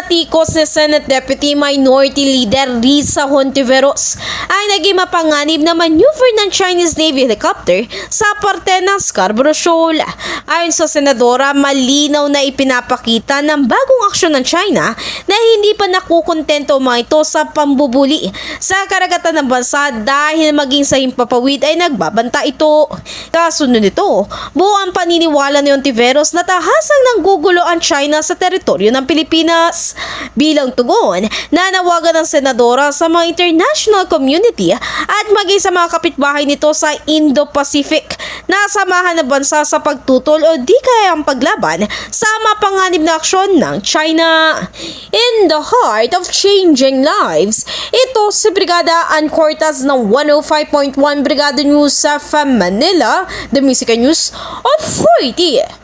Panatikos ni Senate Deputy Minority Leader Risa Hontiveros ay naging mapanganib na maneuver ng Chinese Navy helicopter sa parte ng Scarborough Shoal. Ayon sa senadora, malinaw na ipinapakita ng bagong aksyon ng China na hindi pa nakukontento mga ito sa pambubuli sa karagatan ng bansa dahil maging sa himpapawid ay nagbabanta ito. Kasunod nito, buo ang paniniwala ni Hontiveros na tahasang nanggugulo ang China sa teritoryo ng Pilipinas. Bilang tugon, nanawagan ng senadora sa mga international community at maging sa mga kapitbahay nito sa Indo-Pacific na samahan ng bansa sa pagtutol o di kaya ang paglaban sa mapanganib na aksyon ng China. In the heart of changing lives, ito si Brigada Ann Cortas ng 105.1 Brigada News sa Manila, the Music News Authority.